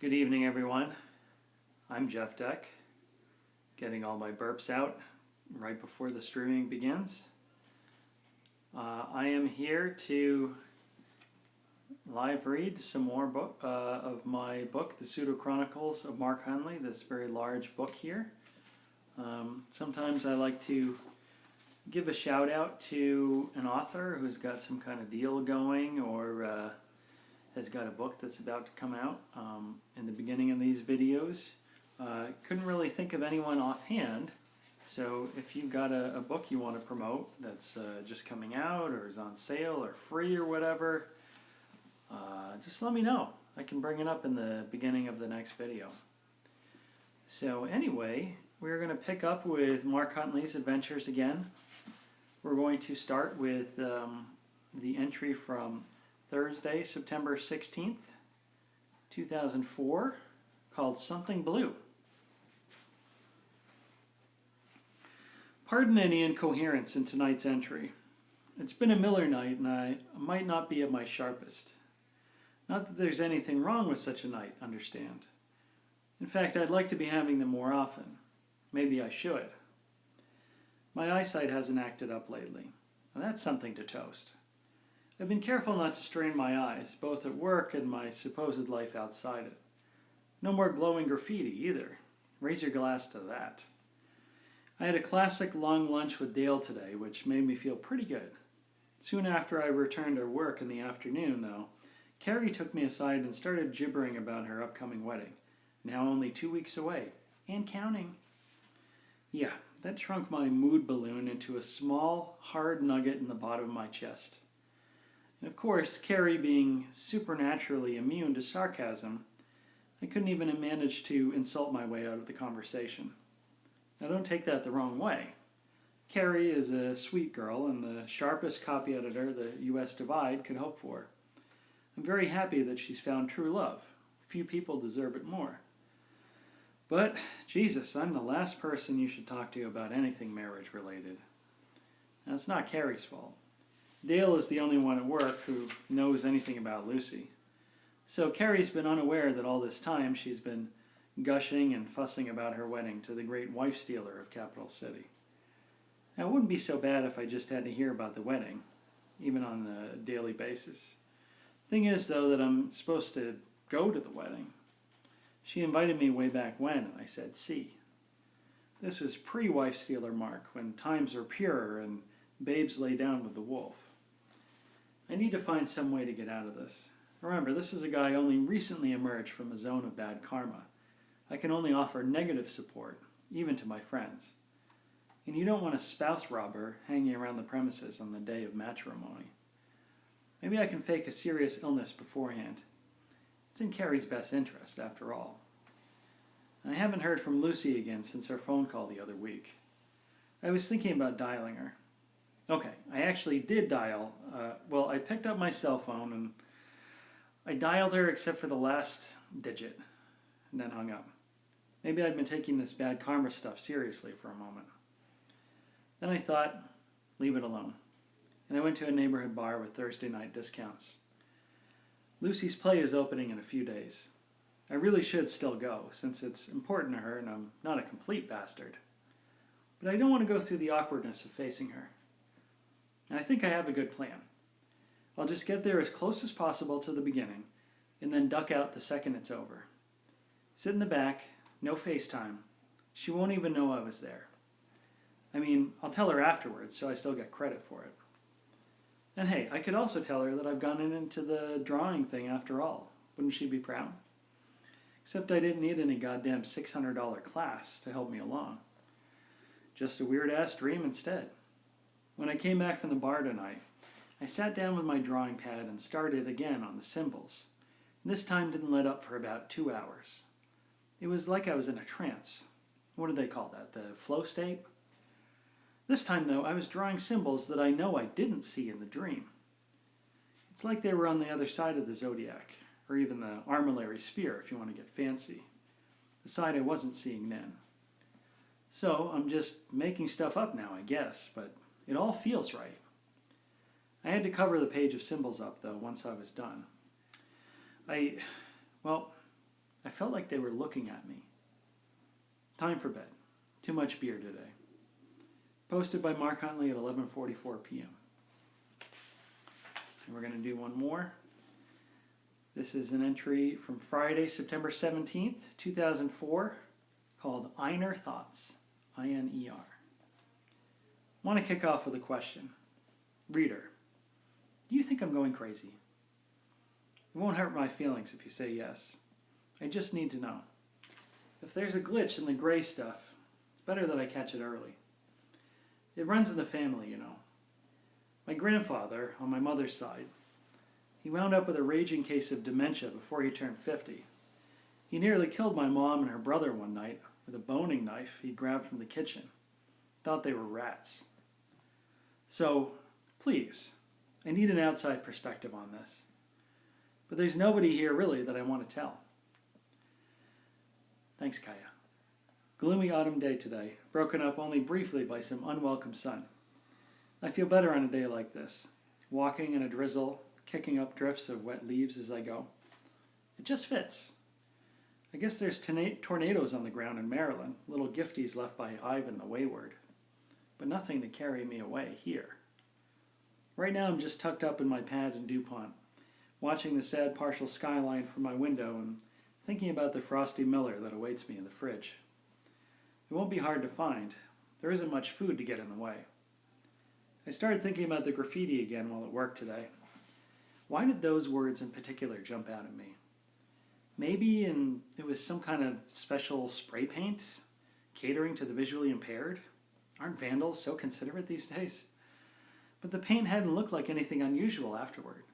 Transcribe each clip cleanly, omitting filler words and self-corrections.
Good evening, everyone. I'm Jeff Deck, getting all my burps out right before the streaming begins. I am here to live read some more of my book, The Pseudo-Chronicles of Mark Huntley, this very large book here. Sometimes I like to give a shout out to an author who's got some kind of deal going or has got a book that's about to come out in the beginning of these videos. Couldn't really think of anyone offhand, so if you've got a book you want to promote that's just coming out or is on sale or free or whatever, just let me know. I can bring it up in the beginning of the next video. So anyway, we're going to pick up with Mark Huntley's adventures again. We're going to start with the entry from Thursday, September 16th, 2004, called Something Blue. Pardon any incoherence in tonight's entry. It's been a Miller night and I might not be at my sharpest. Not that there's anything wrong with such a night, understand. In fact, I'd like to be having them more often. Maybe I should. My eyesight hasn't acted up lately, and that's something to toast. I've been careful not to strain my eyes, both at work and my supposed life outside it. No more glowing graffiti either. Raise your glass to that. I had a classic long lunch with Dale today, which made me feel pretty good. Soon after I returned to work in the afternoon, though, Carrie took me aside and started gibbering about her upcoming wedding, now only 2 weeks away, and counting. Yeah, that shrunk my mood balloon into a small, hard nugget in the bottom of my chest. And of course, Carrie being supernaturally immune to sarcasm, I couldn't even manage to insult my way out of the conversation. Now don't take that the wrong way. Carrie is a sweet girl and the sharpest copy editor the U.S. Divide could hope for. I'm very happy that she's found true love. Few people deserve it more. But, Jesus, I'm the last person you should talk to about anything marriage related. Now, it's not Carrie's fault. Dale is the only one at work who knows anything about Lucy. So Carrie's been unaware that all this time she's been gushing and fussing about her wedding to the great wife-stealer of Capital City. Now, it wouldn't be so bad if I just had to hear about the wedding, even on a daily basis. Thing is, though, that I'm supposed to go to the wedding. She invited me way back when, and I said, see. This was pre-wife-stealer Mark, when times were purer and babes lay down with the wolf. I need to find some way to get out of this. Remember, this is a guy only recently emerged from a zone of bad karma. I can only offer negative support, even to my friends. And you don't want a spouse robber hanging around the premises on the day of matrimony. Maybe I can fake a serious illness beforehand. It's in Carrie's best interest, after all. I haven't heard from Lucy again since her phone call the other week. I was thinking about dialing her. Okay, I actually did dial. I picked up my cell phone and I dialed her except for the last digit and then hung up. Maybe I'd been taking this bad karma stuff seriously for a moment. Then I thought, leave it alone. And I went to a neighborhood bar with Thursday night discounts. Lucy's play is opening in a few days. I really should still go, since it's important to her and I'm not a complete bastard. But I don't want to go through the awkwardness of facing her. I think I have a good plan. I'll just get there as close as possible to the beginning, and then duck out the second it's over. Sit in the back, no FaceTime. She won't even know I was there. I mean, I'll tell her afterwards, so I still get credit for it. And hey, I could also tell her that I've gone into the drawing thing after all. Wouldn't she be proud? Except I didn't need any goddamn $600 class to help me along. Just a weird-ass dream instead. When I came back from the bar tonight, I sat down with my drawing pad and started again on the symbols. And this time didn't let up for about 2 hours. It was like I was in a trance. What do they call that? The flow state? This time, though, I was drawing symbols that I know I didn't see in the dream. It's like they were on the other side of the zodiac, or even the armillary sphere if you want to get fancy. The side I wasn't seeing then. So I'm just making stuff up now, I guess, but it all feels right. I had to cover the page of symbols up, though, once I was done. I felt like they were looking at me. Time for bed. Too much beer today. Posted by Mark Huntley at 11:44 p.m. And we're going to do one more. This is an entry from Friday, September 17th, 2004, called Einer Thoughts, I-N-E-R. I want to kick off with a question. Reader, do you think I'm going crazy? It won't hurt my feelings if you say yes. I just need to know. If there's a glitch in the gray stuff, it's better that I catch it early. It runs in the family, you know. My grandfather, on my mother's side, he wound up with a raging case of dementia before he turned 50. He nearly killed my mom and her brother one night with a boning knife he grabbed from the kitchen. Thought they were rats. So, please, I need an outside perspective on this. But there's nobody here really that I want to tell. Thanks, Kaya. Gloomy autumn day today, broken up only briefly by some unwelcome sun. I feel better on a day like this, walking in a drizzle, kicking up drifts of wet leaves as I go. It just fits. I guess there's tornadoes on the ground in Maryland, little gifties left by Ivan the Wayward, but nothing to carry me away here. Right now I'm just tucked up in my pad in DuPont, watching the sad partial skyline from my window and thinking about the frosty Miller that awaits me in the fridge. It won't be hard to find. There isn't much food to get in the way. I started thinking about the graffiti again while at work today. Why did those words in particular jump out at me? Maybe it was some kind of special spray paint, catering to the visually impaired? Aren't vandals so considerate these days? But the paint hadn't looked like anything unusual afterward.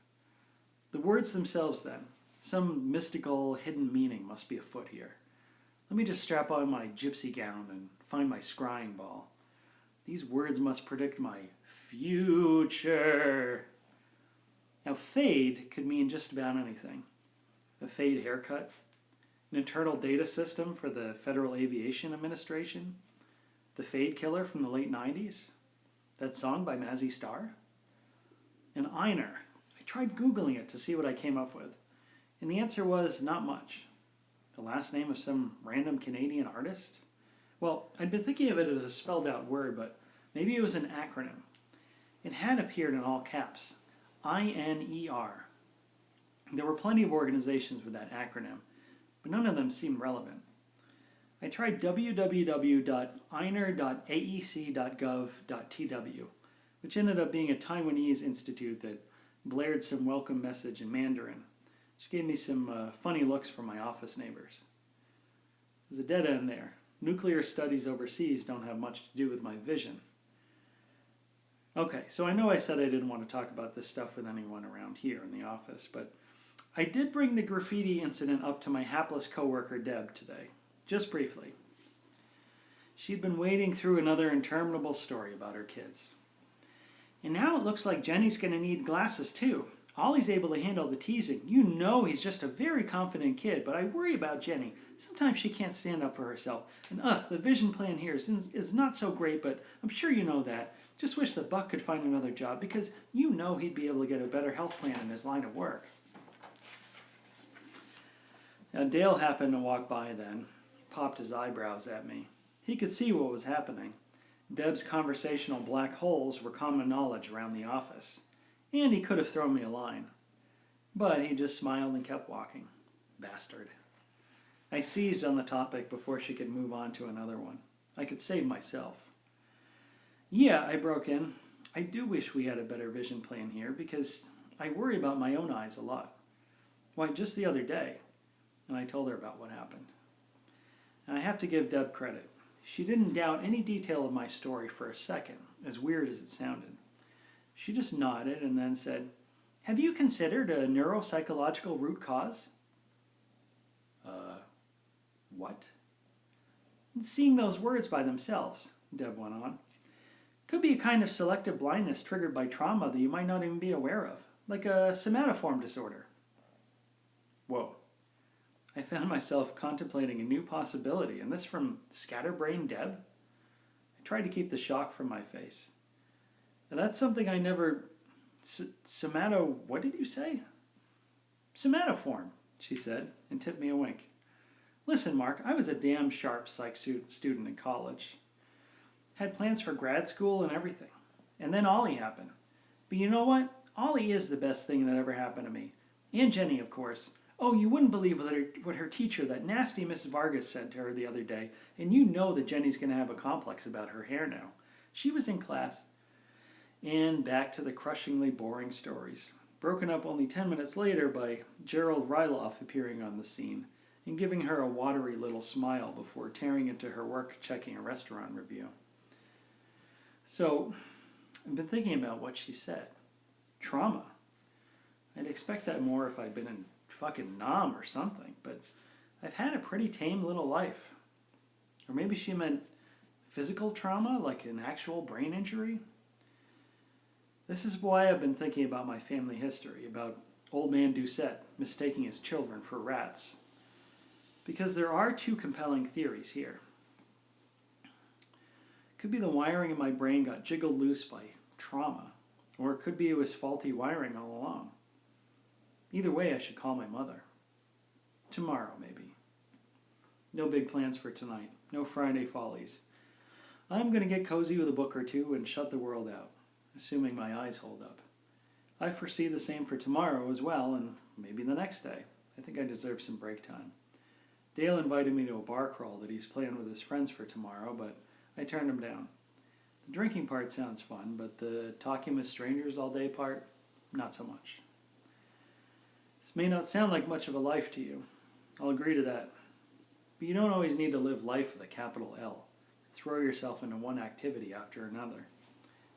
The words themselves then, some mystical hidden meaning must be afoot here. Let me just strap on my gypsy gown and find my scrying ball. These words must predict my future. Now, fade could mean just about anything. A fade haircut, an internal data system for the Federal Aviation Administration, the Fade Killer from the late 90s, that song by Mazzy Star, and Einer. I tried Googling it to see what I came up with, and the answer was not much. The last name of some random Canadian artist? Well, I'd been thinking of it as a spelled out word, but maybe it was an acronym. It had appeared in all caps, I-N-E-R. There were plenty of organizations with that acronym, but none of them seemed relevant. I tried www.einer.aec.gov.tw, which ended up being a Taiwanese institute that blared some welcome message in Mandarin, which gave me some funny looks from my office neighbors. There's a dead end there. Nuclear studies overseas don't have much to do with my vision. Okay, so I know I said I didn't want to talk about this stuff with anyone around here in the office, but I did bring the graffiti incident up to my hapless coworker Deb today, just briefly. She'd been wading through another interminable story about her kids. And now it looks like Jenny's going to need glasses too. Ollie's able to handle the teasing. You know he's just a very confident kid, but I worry about Jenny. Sometimes she can't stand up for herself. And the vision plan here is not so great, but I'm sure you know that. Just wish the Buck could find another job because you know he'd be able to get a better health plan in his line of work. Now Dale happened to walk by then. He popped his eyebrows at me. He could see what was happening. Deb's conversational black holes were common knowledge around the office. And he could have thrown me a line. But he just smiled and kept walking. Bastard. I seized on the topic before she could move on to another one. I could save myself. Yeah, I broke in. I do wish we had a better vision plan here because I worry about my own eyes a lot. Why, just the other day. And I told her about what happened. And I have to give Deb credit. She didn't doubt any detail of my story for a second, as weird as it sounded. She just nodded and then said, "Have you considered a neuropsychological root cause?" What? Seeing those words by themselves, Deb went on. Could be a kind of selective blindness triggered by trauma that you might not even be aware of, like a somatoform disorder. Whoa. I found myself contemplating a new possibility, and this from scatterbrain Deb? I tried to keep the shock from my face. And that's something I never... what did you say? Somatoform, she said, and tipped me a wink. Listen, Mark, I was a damn sharp psych student in college. Had plans for grad school and everything. And then Ollie happened. But you know what? Ollie is the best thing that ever happened to me. And Jenny, of course. Oh, you wouldn't believe what her teacher, that nasty Mrs. Vargas, said to her the other day. And you know that Jenny's going to have a complex about her hair now. She was in class. And back to the crushingly boring stories. Broken up only 10 minutes later by Gerald Ryloff appearing on the scene and giving her a watery little smile before tearing into her work checking a restaurant review. So, I've been thinking about what she said. Trauma. I'd expect that more if I'd been in fucking Nam or something, but I've had a pretty tame little life. Or maybe she meant physical trauma, like an actual brain injury. This is why I've been thinking about my family history, about old man Doucette mistaking his children for rats. Because there are two compelling theories here. Could be the wiring in my brain got jiggled loose by trauma, or it could be it was faulty wiring all along. Either way, I should call my mother. Tomorrow, maybe. No big plans for tonight. No Friday follies. I'm going to get cozy with a book or two and shut the world out, assuming my eyes hold up. I foresee the same for tomorrow as well, and maybe the next day. I think I deserve some break time. Dale invited me to a bar crawl that he's playing with his friends for tomorrow, but I turned him down. The drinking part sounds fun, but the talking with strangers all day part, not so much. This may not sound like much of a life to you. I'll agree to that. But you don't always need to live life with a capital L. Throw yourself into one activity after another.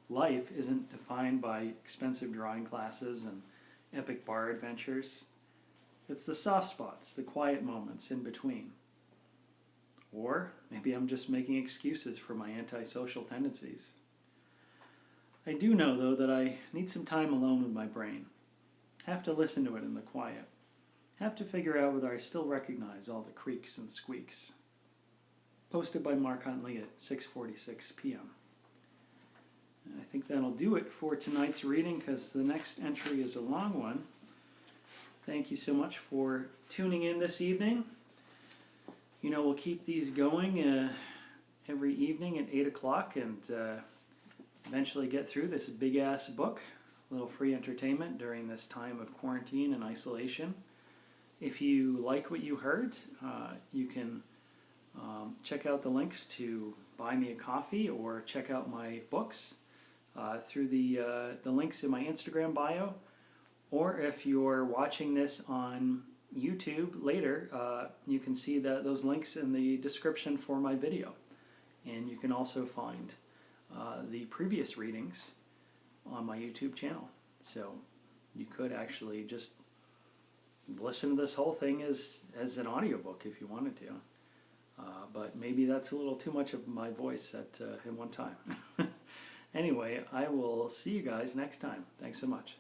Life isn't defined by expensive drawing classes and epic bar adventures. It's the soft spots, the quiet moments in between. Or maybe I'm just making excuses for my antisocial tendencies. I do know, though, that I need some time alone with my brain. Have to listen to it in the quiet. Have to figure out whether I still recognize all the creaks and squeaks. Posted by Mark Huntley at 6:46 p.m. I think that'll do it for tonight's reading because the next entry is a long one. Thank you so much for tuning in this evening. You know, we'll keep these going every evening at 8 o'clock and eventually get through this big-ass book. A little free entertainment during this time of quarantine and isolation. If you like what you heard, you can check out the links to buy me a coffee or check out my books through the links in my Instagram bio. Or if you're watching this on YouTube later, you can see those links in the description for my video. And you can also find the previous readings on my YouTube channel. So you could actually just listen to this whole thing as an audiobook if you wanted to. But maybe that's a little too much of my voice at one time. Anyway, I will see you guys next time. Thanks so much.